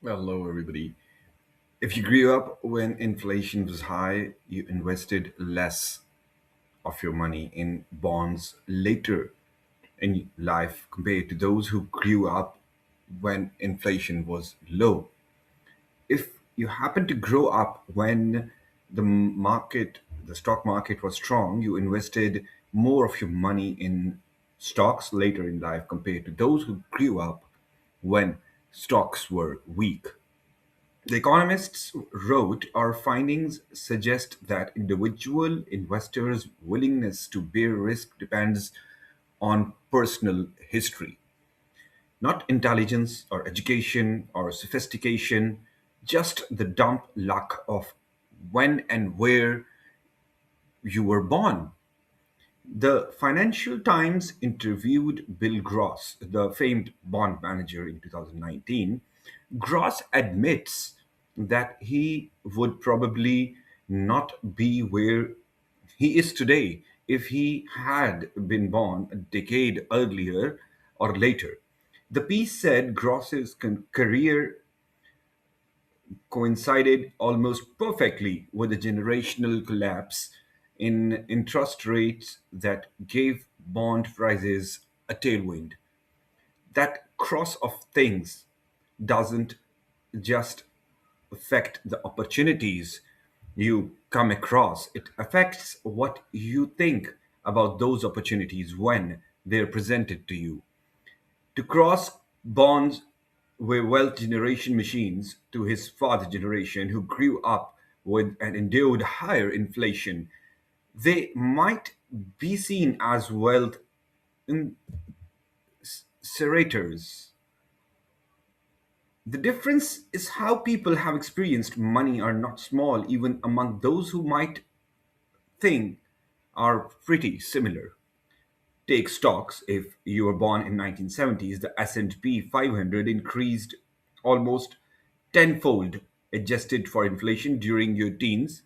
Hello, everybody. If you grew up when inflation was high, you invested less of your money in bonds later in life compared to those who grew up when inflation was low. If you happen to grow up when the stock market was strong, you invested more of your money in stocks later in life compared to those who grew up when stocks were weak. The economists wrote, our findings suggest that individual investors' willingness to bear risk depends on personal history, not intelligence or education or sophistication, just the dump luck of when and where you were born. The Financial Times interviewed Bill Gross, the famed bond manager, in 2019. Gross admits that he would probably not be where he is today if he had been born a decade earlier or later. The piece said Gross's career coincided almost perfectly with the generational collapse in interest rates that gave bond prices a tailwind. That cross of things doesn't just affect the opportunities you come across, it affects what you think about those opportunities when they're presented to you. To cross bonds were wealth generation machines to his father generation who grew up with and endured higher inflation. They might be seen as wealth inserators. The difference is how people have experienced money are not small, even among those who might think are pretty similar. Take stocks. If you were born in 1970s, the S&P 500 increased almost tenfold adjusted for inflation during your teens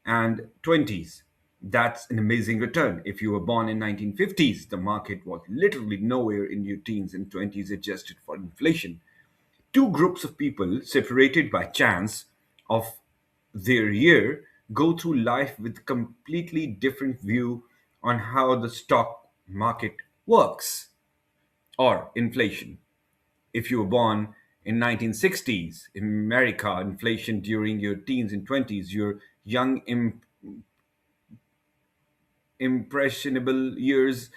and 20s. That's an amazing return. If you were born in 1950s, the market was literally nowhere in your teens and 20s adjusted for inflation. Two groups of people separated by chance of their year go through life with completely different view on how the stock market works or inflation. If you were born in 1960s in America, inflation during your teens and 20s, your young impressionable years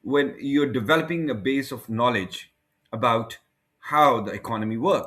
when you're developing a base of knowledge about how the economy works.